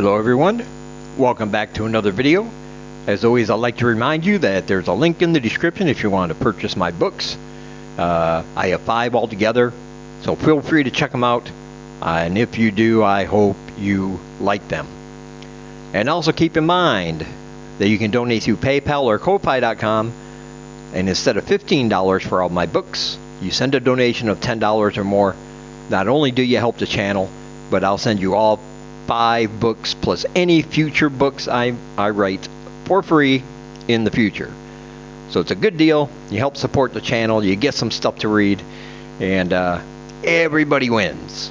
Hello everyone, welcome back to another video. As always, I'd like to remind you that there's a link in the description if you want to purchase my books. I have 5 altogether, so feel free to check them out, and if you do, I hope you like them. And also keep in mind that you can donate through PayPal or Ko-Fi.com, and instead of $15 for all my books, you send a donation of $10 or more. Not only do you help the channel, but I'll send you all 5 books plus any future books I write for free in the future. So it's a good deal. You help support the channel, you get some stuff to read, and everybody wins.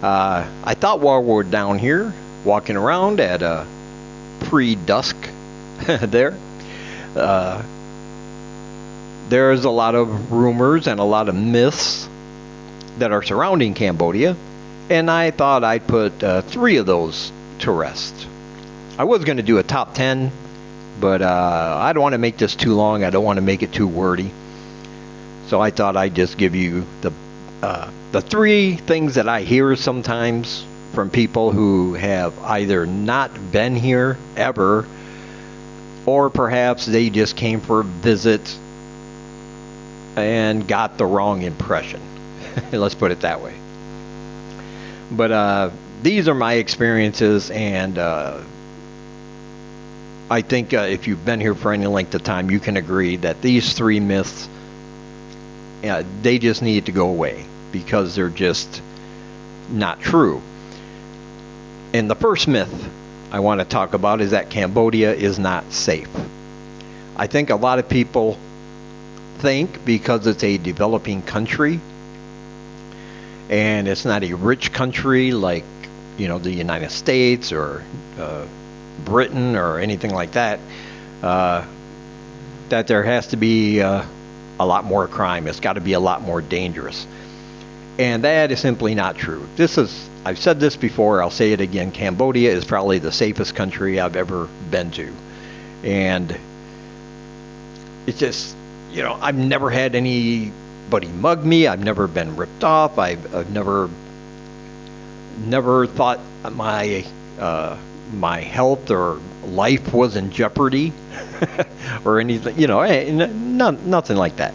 I thought while we're down here walking around at pre-dusk there's a lot of rumors and a lot of myths that are surrounding Cambodia, and I thought I'd put 3 of those to rest. I was going to do a top 10, but I don't want to make this too long. I don't want to make it too wordy. So I thought I'd just give you the 3 things that I hear sometimes from people who have either not been here ever, or perhaps they just came for a visit and got the wrong impression. Let's put it that way. But these are my experiences, and I think if you've been here for any length of time, you can agree that these 3 myths, they just need to go away because they're just not true. And the first myth I want to talk about is that Cambodia is not safe. I think a lot of people think because it's a developing country and it's not a rich country like, you know, the United States or Britain or anything like that, that there has to be a lot more crime. It's got to be a lot more dangerous. And that is simply not true. I've said this before, I'll say it again, Cambodia is probably the safest country I've ever been to. And it's just, you know, I've never had anybody mug me. I've never been ripped off. I've never thought my health or life was in jeopardy or anything, you know, nothing like that.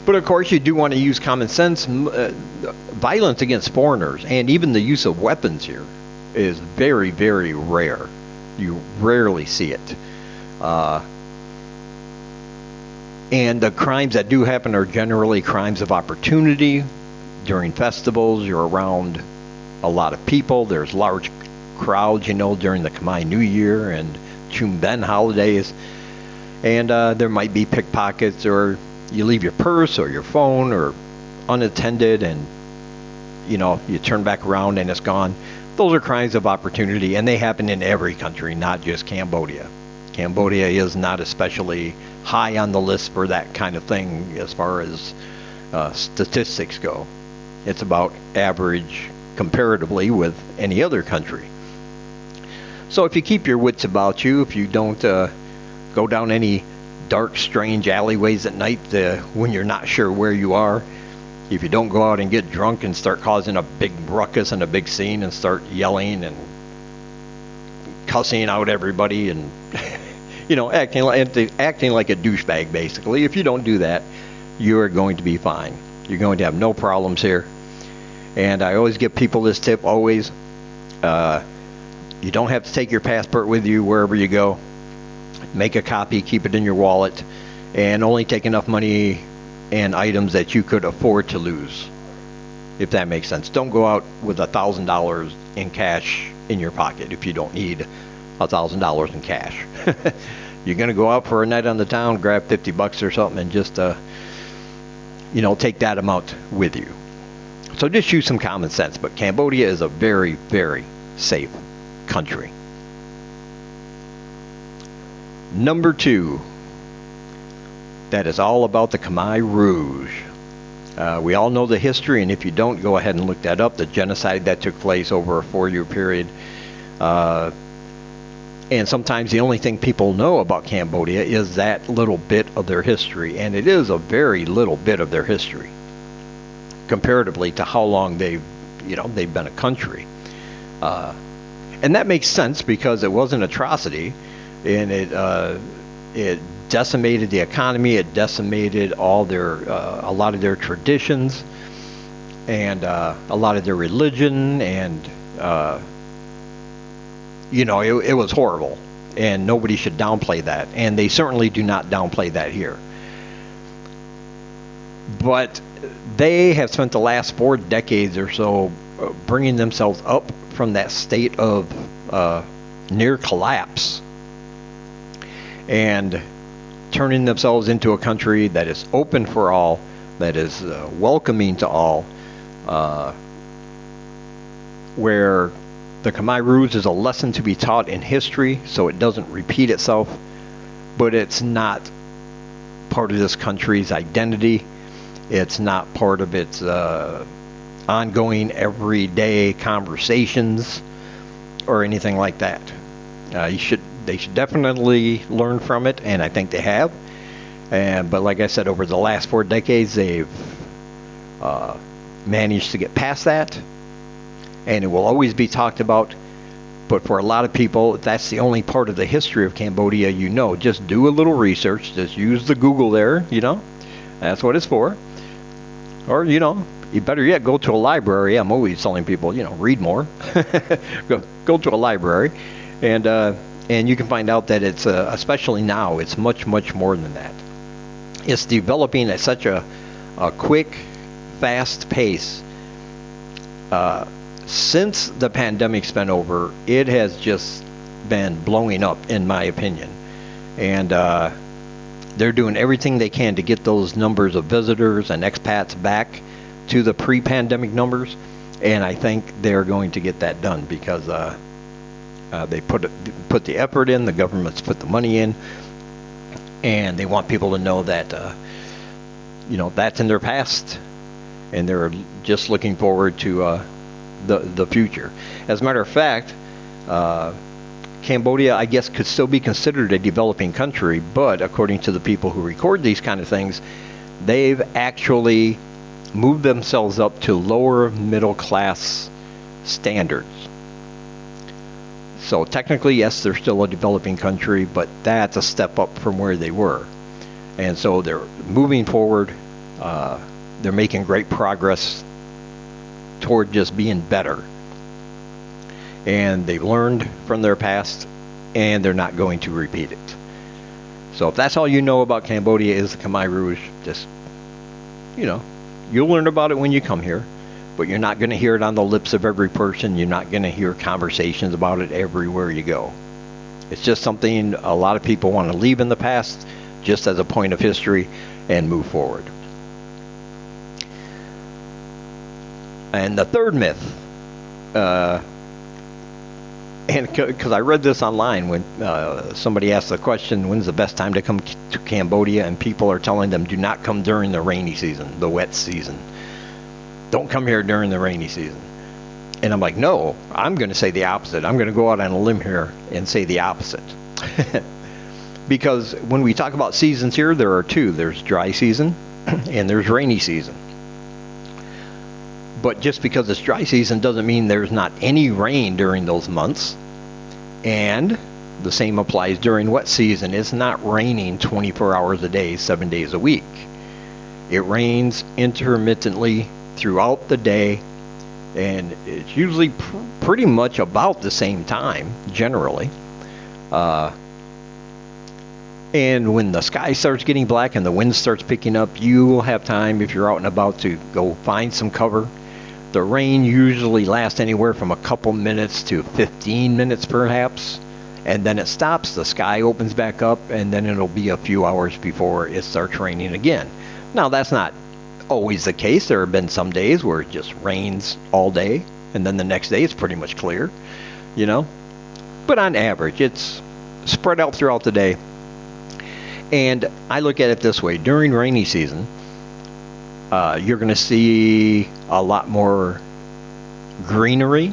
But of course, you do want to use common sense. Violence against foreigners and even the use of weapons here is very, very rare. You rarely see it. And the crimes that do happen are generally crimes of opportunity. During festivals, you're around a lot of people. There's large crowds, you know, during the Khmer New Year and Chum Ben holidays. And there might be pickpockets, or you leave your purse or your phone or unattended, and you know, you turn back around and it's gone. Those are crimes of opportunity, and they happen in every country, not just Cambodia. Cambodia is not especially high on the list for that kind of thing as far as statistics go. It's about average comparatively with any other country. So if you keep your wits about you, if you don't go down any dark, strange alleyways at night when you're not sure where you are, if you don't go out and get drunk and start causing a big ruckus and a big scene and start yelling and cussing out everybody and you know, acting like a douchebag, basically. If you don't do that, you are going to be fine. You're going to have no problems here. And I always give people this tip, always. You don't have to take your passport with you wherever you go. Make a copy, keep it in your wallet, and only take enough money and items that you could afford to lose, if that makes sense. Don't go out with $1,000 in cash in your pocket if you don't need $1,000 in cash. You're going to go out for a night on the town, grab 50 bucks or something, and just you know, take that amount with you. So just use some common sense. But Cambodia is a very, very safe country. Number 2, that is all about the Khmer Rouge. We all know the history, and if you don't, go ahead and look that up. The genocide that took place over a 4-year period. And sometimes the only thing people know about Cambodia is that little bit of their history, and it is a very little bit of their history comparatively to how long they've they've been a country. And that makes sense because it was an atrocity, and it decimated the economy. It decimated all their a lot of their traditions, and a lot of their religion, and it was horrible, and nobody should downplay that, and they certainly do not downplay that here. But they have spent the last 4 decades or so bringing themselves up from that state of near collapse and turning themselves into a country that is open for all, that is welcoming to all, where the Khmer Rouge is a lesson to be taught in history so it doesn't repeat itself, but it's not part of this country's identity. It's not part of its ongoing everyday conversations or anything like that. They should definitely learn from it, and I think they have. But like I said, over the last 4 decades, they've managed to get past that, and it will always be talked about. But for a lot of people, that's the only part of the history of Cambodia Just do a little research. Just use the Google there, That's what it's for. Or, you better yet go to a library. I'm always telling people, read more. Go to a library, and you can find out that it's, especially now, it's much, much more than that. It's developing at such a quick, fast pace. Since the pandemic's been over, it has just been blowing up, in my opinion. And they're doing everything they can to get those numbers of visitors and expats back to the pre-pandemic numbers, and I think they're going to get that done because they put the effort in, the government's put the money in, and they want people to know that that's in their past, and they're just looking forward to the future. As a matter of fact, Cambodia, I guess, could still be considered a developing country, but according to the people who record these kind of things, they've actually moved themselves up to lower middle class standards. So technically, yes, they're still a developing country, but that's a step up from where they were. And so they're moving forward. They're making great progress toward just being better. And they've learned from their past, and they're not going to repeat it. So if that's all you know about Cambodia is the Khmer Rouge, just, you'll learn about it when you come here, but you're not going to hear it on the lips of every person. You're not going to hear conversations about it everywhere you go. It's just something a lot of people want to leave in the past, just as a point of history, and move forward. And the third myth, and because I read this online when somebody asked the question, when's the best time to come to Cambodia, and people are telling them do not come during the rainy season, the wet season. Don't come here during the rainy season. And I'm like, no, I'm going to say the opposite. I'm going to go out on a limb here and say the opposite. Because when we talk about seasons here, there are two. There's dry season and there's rainy season. But just because it's dry season doesn't mean there's not any rain during those months. And the same applies during wet season. It's not raining 24 hours a day, 7 days a week. It rains intermittently throughout the day, and it's usually pretty much about the same time, generally. And when the sky starts getting black and the wind starts picking up, you will have time, if you're out and about, to go find some cover. The rain usually lasts anywhere from a couple minutes to 15 minutes perhaps, and then it stops, the sky opens back up, and then it'll be a few hours before it starts raining again. Now, that's not always the case. There have been some days where it just rains all day, and then the next day it's pretty much clear, But on average, it's spread out throughout the day. And I look at it this way. During rainy season, you're going to see a lot more greenery.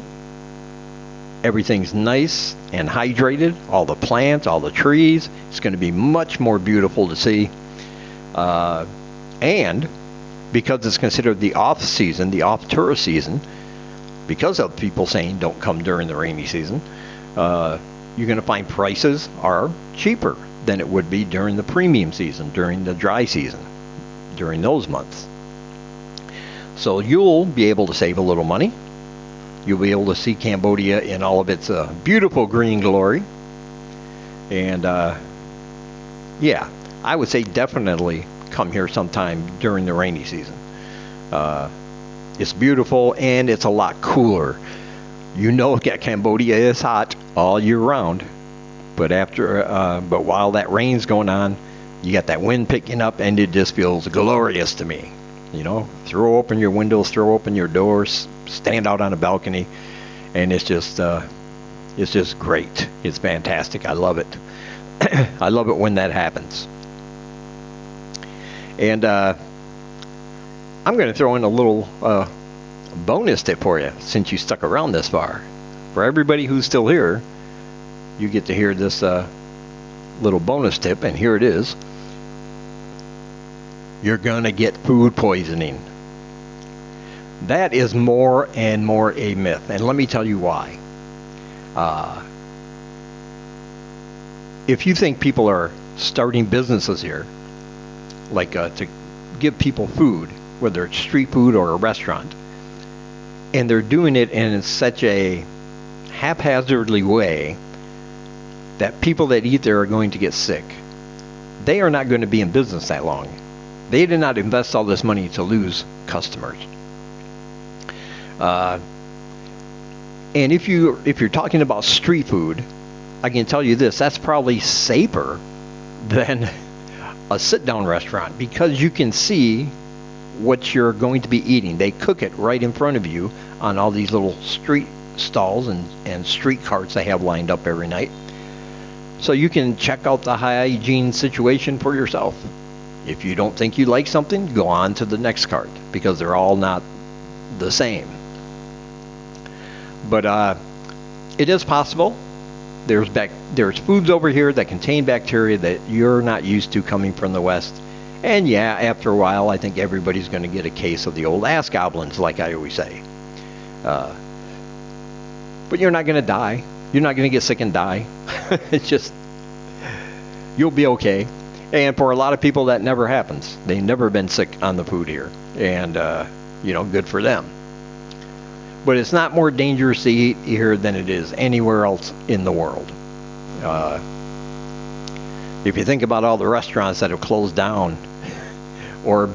Everything's nice and hydrated. All the plants, all the trees. It's going to be much more beautiful to see. And because it's considered the off-season, the off-tourist season, because of people saying don't come during the rainy season, you're going to find prices are cheaper than it would be during the premium season, during the dry season, during those months. So you'll be able to save a little money. You'll be able to see Cambodia in all of its beautiful green glory. And yeah, I would say definitely come here sometime during the rainy season. It's beautiful and it's a lot cooler. You know, Cambodia is hot all year round, but but while that rain's going on, you got that wind picking up, and it just feels glorious to me. You know, throw open your windows, throw open your doors, stand out on a balcony, and it's just great. It's fantastic. I love it. I love it when that happens. And I'm going to throw in a little bonus tip for you, since you stuck around this far. For everybody who's still here, you get to hear this little bonus tip, and here it is. You're going to get food poisoning. That is more and more a myth, and let me tell you why. If you think people are starting businesses here, like to give people food, whether it's street food or a restaurant, and they're doing it in such a haphazardly way that people that eat there are going to get sick, they are not going to be in business that long. They did not invest all this money to lose customers. And if you're talking about street food, I can tell you this: that's probably safer than a sit-down restaurant, because you can see what you're going to be eating. They cook it right in front of you on all these little street stalls and street carts they have lined up every night. So you can check out the hygiene situation for yourself. If you don't think you like something, go on to the next cart, because they're all not the same. But it is possible. There's foods over here that contain bacteria that you're not used to coming from the West. And yeah, after a while, I think everybody's going to get a case of the old ass goblins, like I always say. But you're not going to die. You're not going to get sick and die. It's just, you'll be okay. And for a lot of people, that never happens. They've never been sick on the food here. And, good for them. But it's not more dangerous to eat here than it is anywhere else in the world. If you think about all the restaurants that have closed down or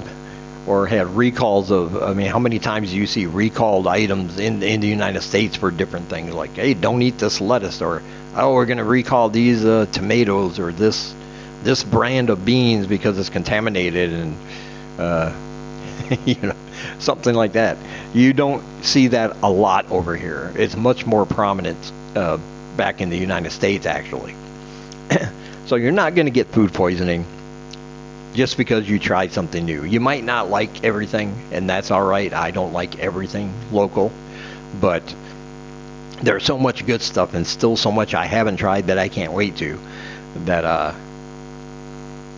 had recalls of, how many times do you see recalled items in the United States for different things? Like, hey, don't eat this lettuce, or, oh, we're going to recall these tomatoes, or this brand of beans because it's contaminated, and something like that. You don't see that a lot over here. It's much more prominent back in the United States, actually. So you're not going to get food poisoning just because you tried something new. You might not like everything, and that's all right. I don't like everything local, but there's so much good stuff and still so much I haven't tried that I can't wait to, that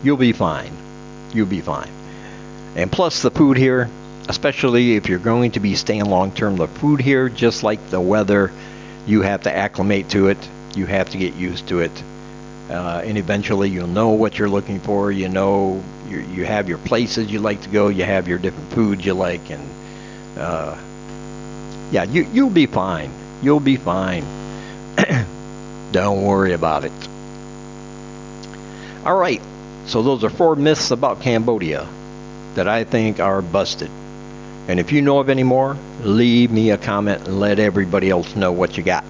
you'll be fine. You'll be fine. And plus the food here, especially if you're going to be staying long term, the food here, just like the weather, you have to acclimate to it. You have to get used to it. And eventually you'll know what you're looking for. You know, you have your places you like to go. You have your different foods you like. And yeah, you'll be fine. You'll be fine. Don't worry about it. All right. So those are 4 myths about Cambodia that I think are busted. And if you know of any more, leave me a comment and let everybody else know what you got.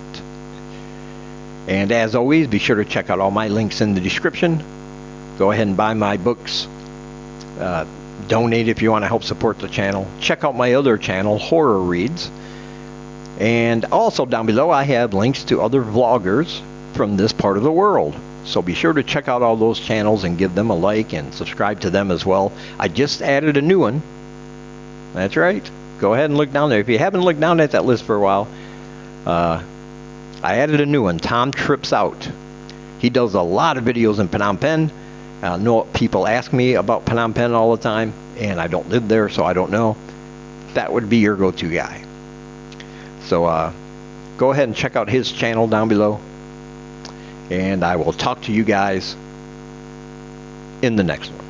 And as always, be sure to check out all my links in the description. Go ahead and buy my books. Donate if you want to help support the channel. Check out my other channel, Horror Reads. And also down below, I have links to other vloggers from this part of the world. So be sure to check out all those channels and give them a like and subscribe to them as well. I just added a new one. That's right. Go ahead and look down there. If you haven't looked down at that list for a while, I added a new one, Tom Trips Out. He does a lot of videos in Phnom Penh. I know people ask me about Phnom Penh all the time, and I don't live there, so I don't know. That would be your go-to guy. So go ahead and check out his channel down below. And I will talk to you guys in the next one.